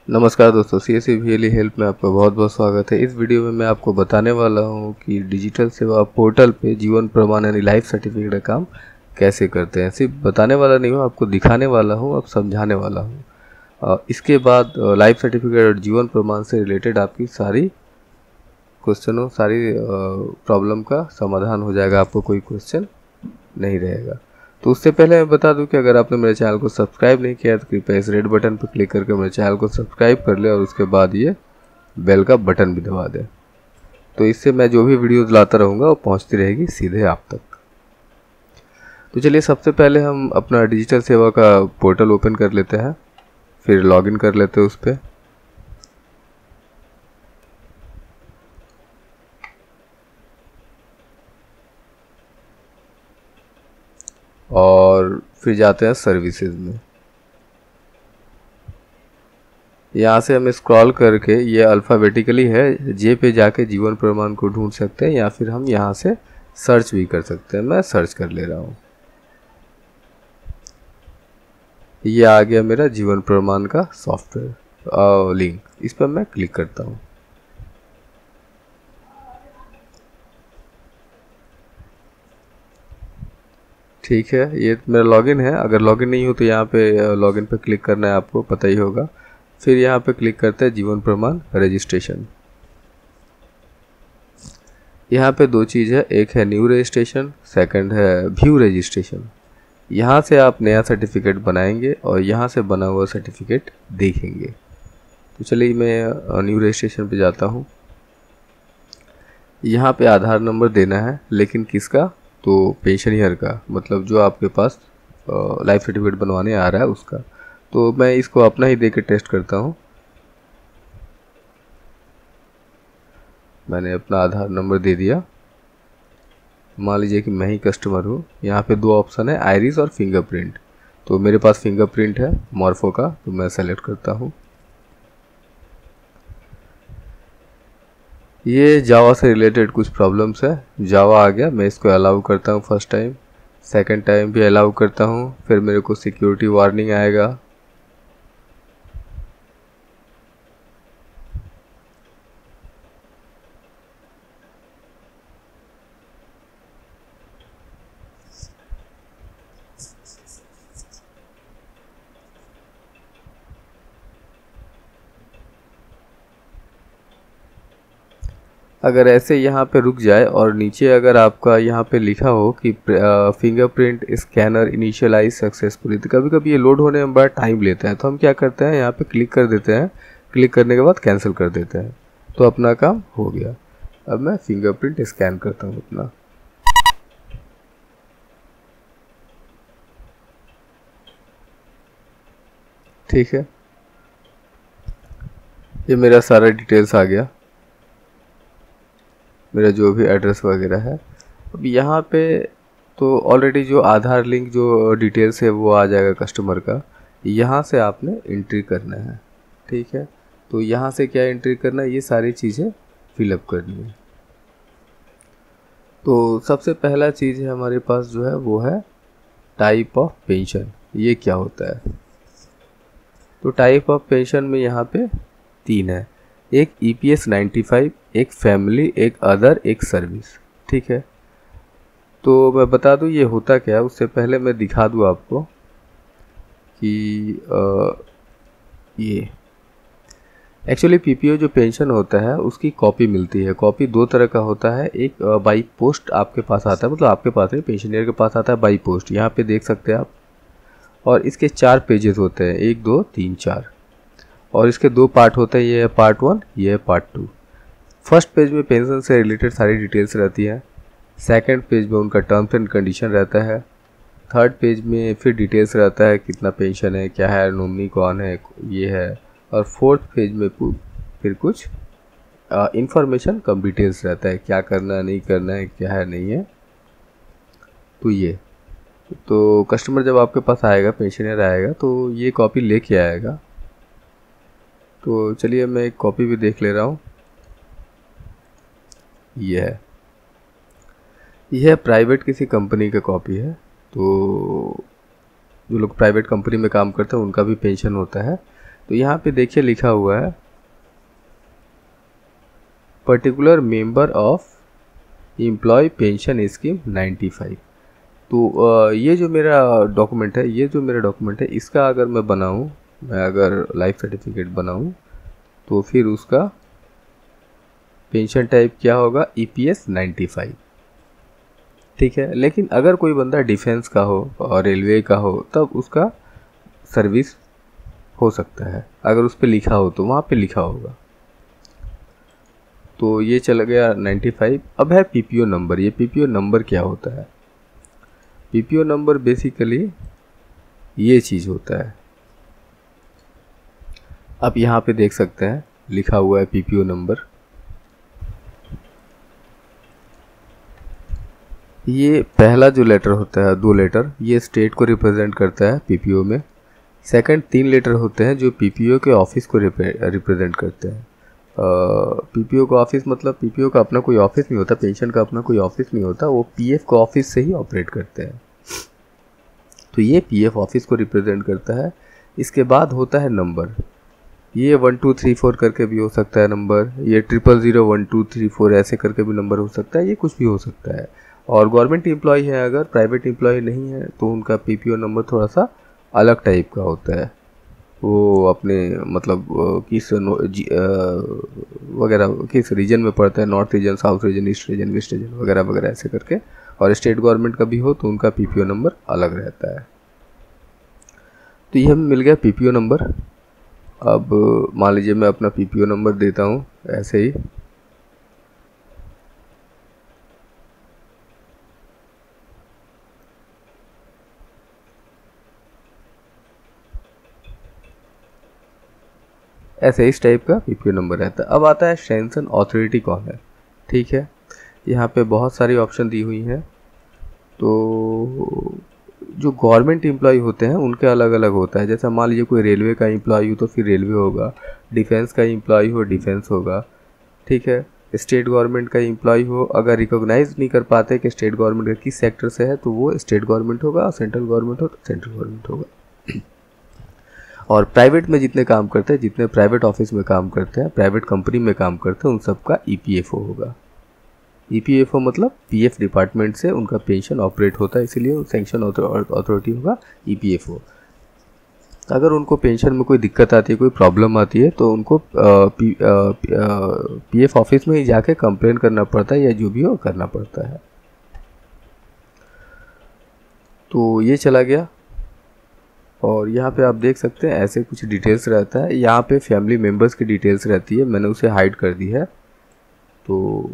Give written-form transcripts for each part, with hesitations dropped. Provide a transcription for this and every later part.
नमस्कार दोस्तों, CSC VLE help में आपका बहुत बहुत स्वागत है। इस वीडियो में मैं आपको बताने वाला हूं कि डिजिटल सेवा पोर्टल पे जीवन प्रमाण यानी लाइफ सर्टिफिकेट का काम कैसे करते हैं। सिर्फ बताने वाला नहीं हूं, आपको दिखाने वाला हूं, अब समझाने वाला हूं। इसके बाद लाइफ सर्टिफिकेट और जीवन प्रमाण से रिलेटेड आपकी सारी क्वेश्चनों सारी प्रॉब्लम का समाधान हो जाएगा, आपको कोई क्वेश्चन नहीं रहेगा। तो उससे पहले मैं बता दूं कि अगर आपने मेरे चैनल को सब्सक्राइब नहीं किया तो कृपया इस रेड बटन पर क्लिक करके मेरे चैनल को सब्सक्राइब कर ले और उसके बाद ये बेल का बटन भी दबा दें। तो इससे मैं जो भी वीडियोस लाता रहूँगा वो पहुंचती रहेगी सीधे आप तक। तो चलिए सबसे पहले हम अपना डिजिटल सेवा का पोर्टल ओपन कर लेते हैं, फिर लॉगिन कर लेते हैं उस पर। और फिर जाते हैं सर्विसेज में। यहाँ से हम स्क्रॉल करके, ये अल्फ़ाबेटिकली है, जे पे जाके जीवन प्रमाण को ढूंढ सकते हैं या फिर हम यहाँ से सर्च भी कर सकते हैं। मैं सर्च कर ले रहा हूँ। ये आ गया मेरा जीवन प्रमाण का सॉफ्टवेयर लिंक। इस पर मैं क्लिक करता हूँ। ठीक है, ये मेरा लॉगिन है। अगर लॉगिन नहीं हो तो यहाँ पे लॉगिन पे क्लिक करना है, आपको पता ही होगा। फिर यहाँ पे क्लिक करते हैं जीवन प्रमाण रजिस्ट्रेशन। यहाँ पे दो चीज़ है, एक है न्यू रजिस्ट्रेशन, सेकंड है व्यू रजिस्ट्रेशन। यहाँ से आप नया सर्टिफिकेट बनाएंगे और यहाँ से बना हुआ सर्टिफिकेट देखेंगे। तो चलिए मैं न्यू रजिस्ट्रेशन पे जाता हूँ। यहाँ पे आधार नंबर देना है, लेकिन किसका? तो पेंशनियर का, मतलब जो आपके पास लाइफ सर्टिफिकेट बनवाने आ रहा है उसका। तो मैं इसको अपना ही दे के टेस्ट करता हूँ। मैंने अपना आधार नंबर दे दिया। मान लीजिए कि मैं ही कस्टमर हूँ। यहाँ पे दो ऑप्शन है, आइरिस और फिंगरप्रिंट। तो मेरे पास फिंगरप्रिंट है मॉर्फो का, तो मैं सेलेक्ट करता हूँ। ये जावा से रिलेटेड कुछ प्रॉब्लम्स है। जावा आ गया, मैं इसको अलाउ करता हूँ फर्स्ट टाइम, सेकंड टाइम भी अलाउ करता हूँ। फिर मेरे को सिक्योरिटी वार्निंग आएगा। अगर ऐसे यहाँ पे रुक जाए और नीचे अगर आपका यहाँ पे लिखा हो कि फिंगरप्रिंट स्कैनर इनिशियलाइज सक्सेसफुली, तो कभी कभी ये लोड होने में बड़ा टाइम लेता है। तो हम क्या करते हैं, यहाँ पे क्लिक कर देते हैं। क्लिक करने के बाद कैंसिल कर देते हैं, तो अपना काम हो गया। अब मैं फिंगरप्रिंट स्कैन करता हूँ अपना। ठीक है, ये मेरा सारा डिटेल्स आ गया, मेरा जो भी एड्रेस वगैरह है। अब यहाँ पे तो ऑलरेडी जो आधार लिंक जो डिटेल्स है वो आ जाएगा कस्टमर का। यहाँ से आपने एंट्री करना है। ठीक है, तो यहाँ से क्या एंट्री करना है, ये सारी चीज़ें फिलअप करनी है। तो सबसे पहला चीज़ है हमारे पास जो है वो है टाइप ऑफ पेंशन। ये क्या होता है? तो टाइप ऑफ पेंशन में यहाँ पे तीन है, एक EPS 95, एक फैमिली, एक अदर, एक सर्विस। ठीक है, तो मैं बता दूं ये होता क्या है। उससे पहले मैं दिखा दूं आपको कि ये एक्चुअली PPO जो पेंशन होता है उसकी कॉपी मिलती है। कॉपी दो तरह का होता है, एक बाई पोस्ट आपके पास आता है, मतलब आपके पास नहीं, पेंशनियर के पास आता है बाई पोस्ट। यहाँ पे देख सकते हैं आप। और इसके 4 पेजेस होते हैं, 1 2 3 4। और इसके 2 पार्ट होते हैं, ये है पार्ट 1, ये है पार्ट 2। फर्स्ट पेज में पेंशन से रिलेटेड सारी डिटेल्स रहती है। सेकंड पेज में उनका टर्म्स एंड कंडीशन रहता है। थर्ड पेज में फिर डिटेल्स रहता है, कितना पेंशन है, क्या है, नॉमिनी कौन है, ये है। और फोर्थ पेज में फिर कुछ इंफॉर्मेशन कम डिटेल्स रहता है, क्या करना है, नहीं करना है, क्या है, नहीं है। तो ये तो कस्टमर जब आपके पास आएगा, पेंशनर आएगा, तो ये कॉपी लेके आएगा। तो चलिए मैं एक कॉपी भी देख ले रहा हूँ। यह प्राइवेट किसी कंपनी का कॉपी है। तो जो लोग प्राइवेट कंपनी में काम करते हैं उनका भी पेंशन होता है। तो यहाँ पे देखिए लिखा हुआ है particular member of employ pension scheme 95। तो ये जो मेरा डॉक्यूमेंट है, इसका अगर मैं बनाऊँ, मैं अगर लाइफ सर्टिफिकेट बनाऊँ तो फिर उसका पेंशन टाइप क्या होगा, EPS 95। ठीक है। लेकिन अगर कोई बंदा डिफेंस का हो और रेलवे का हो तब उसका सर्विस हो सकता है, अगर उस पर लिखा हो तो वहाँ पे लिखा होगा। तो ये चला गया 95। अब है PPO नंबर। ये PPO नंबर क्या होता है? PPO नंबर बेसिकली ये चीज़ होता है, आप यहाँ पे देख सकते हैं लिखा हुआ है PPO नंबर। ये पहला जो लेटर होता है, 2 लेटर, ये स्टेट को रिप्रेजेंट करता है PPO में। सेकंड 3 लेटर होते हैं जो PPO के ऑफिस को रिप्रेजेंट करते हैं। PPO का ऑफिस मतलब PPO का अपना कोई ऑफिस नहीं होता, पेंशन का अपना कोई ऑफिस नहीं होता, वो PF का ऑफिस से ही ऑपरेट करते हैं। तो ये PF ऑफिस को रिप्रेजेंट करता है। इसके बाद होता है नंबर। ये 1 2 3 4 करके भी हो सकता है नंबर, ये 000 1 2 3 4 ऐसे करके भी नंबर हो सकता है, ये कुछ भी हो सकता है। और गवर्नमेंट एम्प्लॉय है, अगर प्राइवेट एम्प्लॉय नहीं है तो उनका PPO नंबर थोड़ा सा अलग टाइप का होता है। वो अपने मतलब किस वगैरह किस रीजन में पड़ता है, north region, south region, east region, west region वगैरह वगैरह ऐसे करके। और स्टेट गवर्नमेंट का भी हो तो उनका PPO नंबर अलग रहता है। तो ये हमें मिल गया PPO नंबर। अब मान लीजिए मैं अपना PPO नंबर देता हूँ ऐसे ही। ऐसे इस टाइप का PPO नंबर रहता है। अब आता है सैंक्शन अथॉरिटी कौन है। ठीक है, यहाँ पे बहुत सारी ऑप्शन दी हुई हैं। तो जो गवर्नमेंट एम्प्लॉय होते हैं उनके अलग अलग होता है। जैसा मान लीजिए कोई रेलवे का एम्प्लॉय हो तो फिर रेलवे होगा, डिफेंस का एम्प्लॉय हो डिफेंस होगा। ठीक है, स्टेट गवर्नमेंट का एम्प्लॉय हो, अगर रिकॉग्नाइज नहीं कर पाते कि स्टेट गवर्नमेंट का किस सेक्टर से है तो वो स्टेट गवर्नमेंट होगा, और सेंट्रल गवर्नमेंट हो तो सेंट्रल गवर्नमेंट होगा। और प्राइवेट में जितने काम करते हैं, जितने प्राइवेट ऑफिस में काम करते हैं, प्राइवेट कंपनी में काम करते हैं, उन सबका EPFO होगा। EPFO मतलब PF डिपार्टमेंट से उनका पेंशन ऑपरेट होता है, इसीलिए सैंक्शन अथॉरिटी होगा EPFO। अगर उनको पेंशन में कोई दिक्कत आती है, कोई प्रॉब्लम आती है तो उनको PF ऑफिस में ही जाके कंप्लेन करना पड़ता है, या जो भी हो करना पड़ता है। तो ये चला गया। और यहाँ पे आप देख सकते हैं ऐसे कुछ डिटेल्स रहता है। यहाँ पे फैमिली मेम्बर्स की डिटेल्स रहती है, मैंने उसे हाइड कर दी है। तो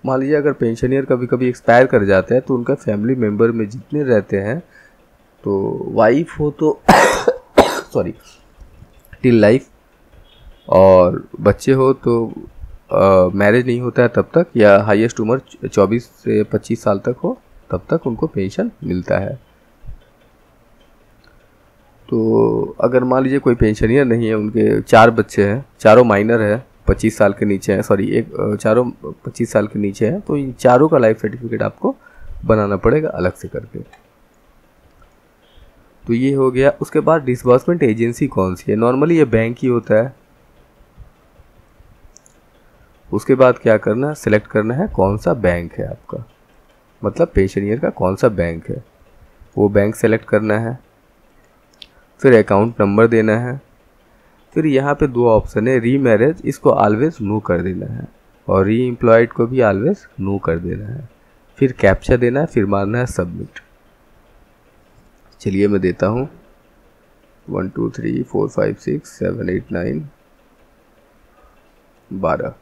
मान लीजिए अगर पेंशनियर कभी कभी एक्सपायर कर जाते हैं तो उनका फैमिली मेम्बर में जितने रहते हैं, तो वाइफ हो तो सॉरी टिल लाइफ, और बच्चे हो तो मैरिज नहीं होता है तब तक, या हाईएस्ट उम्र 24 से 25 साल तक हो तब तक उनको पेंशन मिलता है। तो अगर मान लीजिए कोई पेंशनियर नहीं है, उनके 4 बच्चे हैं, चारों माइनर है, 25 साल के नीचे हैं, सॉरी एक चारों 25 साल के नीचे हैं, तो इन चारों का लाइफ सर्टिफिकेट आपको बनाना पड़ेगा अलग से करके। तो ये हो गया। उसके बाद डिसबर्समेंट एजेंसी कौन सी है, नॉर्मली ये बैंक ही होता है। उसके बाद क्या करना है, सिलेक्ट करना है कौन सा बैंक है आपका, मतलब पेंशनियर का कौन सा बैंक है, वो बैंक सेलेक्ट करना है। फिर अकाउंट नंबर देना है। फिर यहाँ पे 2 ऑप्शन है, री मैरिज, इसको ऑलवेज नो कर देना है, और री एम्प्लॉयड को भी ऑलवेज नो कर देना है। फिर कैप्चा देना है, फिर मारना है सबमिट। चलिए मैं देता हूँ 1 2 3 4 5 6 7 8 9 12।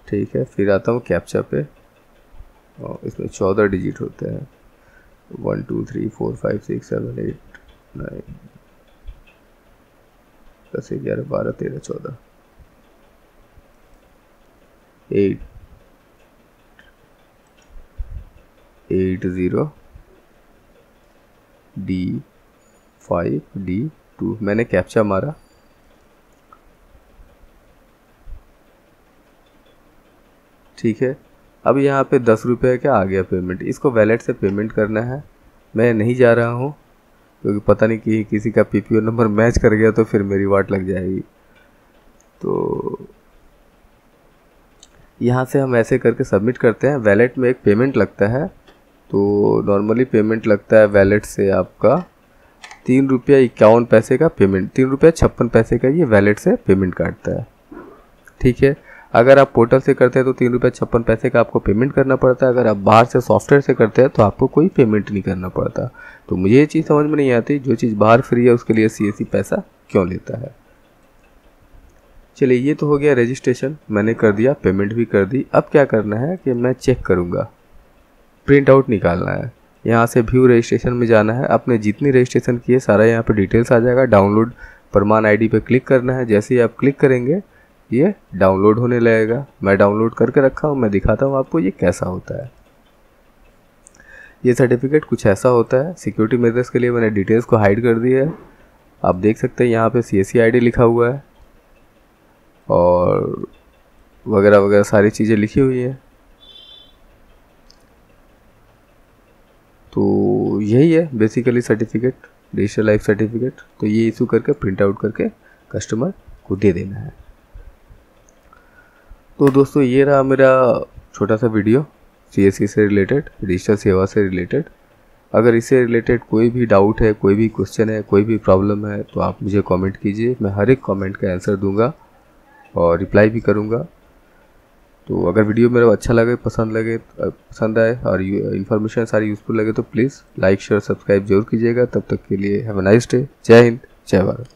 ठीक है, फिर आता हूँ कैप्चा पे, और इसमें 14 डिजिट होते हैं, 1 2 3 4 5 6 7 8 9 10 11 12 13 14 8 8 0 D5 D2। मैंने कैप्चा मारा। ठीक है, अब यहाँ पे 10 रुपये का आ गया पेमेंट, इसको वैलेट से पेमेंट करना है। मैं नहीं जा रहा हूँ, क्योंकि पता नहीं कि किसी का पीपीओ नंबर मैच कर गया तो फिर मेरी वाट लग जाएगी। तो यहाँ से हम ऐसे करके सबमिट करते हैं। वैलेट में एक पेमेंट लगता है, तो नॉर्मली पेमेंट लगता है वैलेट से आपका 3 रुपया 51 पैसे का पेमेंट, 3 रुपया 56 पैसे का ये वैलेट से पेमेंट काटता है। ठीक है, अगर आप पोर्टल से करते हैं तो 3 रुपया 56 पैसे का आपको पेमेंट करना पड़ता है। अगर आप बाहर से सॉफ्टवेयर से करते हैं तो आपको कोई पेमेंट नहीं करना पड़ता। तो मुझे ये चीज़ समझ में नहीं आती, जो चीज़ बाहर फ्री है उसके लिए CSC पैसा क्यों लेता है। चलिए, ये तो हो गया रजिस्ट्रेशन, मैंने कर दिया, पेमेंट भी कर दी। अब क्या करना है कि मैं चेक करूँगा, प्रिंट आउट निकालना है। यहाँ से व्यू रजिस्ट्रेशन में जाना है, आपने जितनी रजिस्ट्रेशन की है सारा यहाँ पे डिटेल्स आ जाएगा। डाउनलोड प्रमाण ID पे क्लिक करना है। जैसे ही आप क्लिक करेंगे ये डाउनलोड होने लगेगा। मैं डाउनलोड करके रखा हूँ, मैं दिखाता हूँ आपको ये कैसा होता है। ये सर्टिफिकेट कुछ ऐसा होता है। सिक्योरिटी मेजर्स के लिए मैंने डिटेल्स को हाइड कर दी है। आप देख सकते हैं यहाँ पे CSC ID लिखा हुआ है और वगैरह वगैरह सारी चीज़ें लिखी हुई है। तो यही है basically certificate, digital life certificate. तो ये इशू करके प्रिंट आउट करके कस्टमर को दे देना है। तो दोस्तों, ये रहा मेरा छोटा सा वीडियो CSC से रिलेटेड, डिजिटल सेवा से रिलेटेड। अगर इससे रिलेटेड कोई भी डाउट है, कोई भी क्वेश्चन है, कोई भी प्रॉब्लम है तो आप मुझे कमेंट कीजिए। मैं हर एक कमेंट का आंसर दूंगा और रिप्लाई भी करूंगा। तो अगर वीडियो मेरा अच्छा लगे, पसंद आए और इन्फॉर्मेशन सारी यूज़फुल लगे तो प्लीज़ लाइक शेयर सब्सक्राइब जरूर कीजिएगा। तब तक के लिए हैव अ नाइस डे। जय हिंद, जय भारत।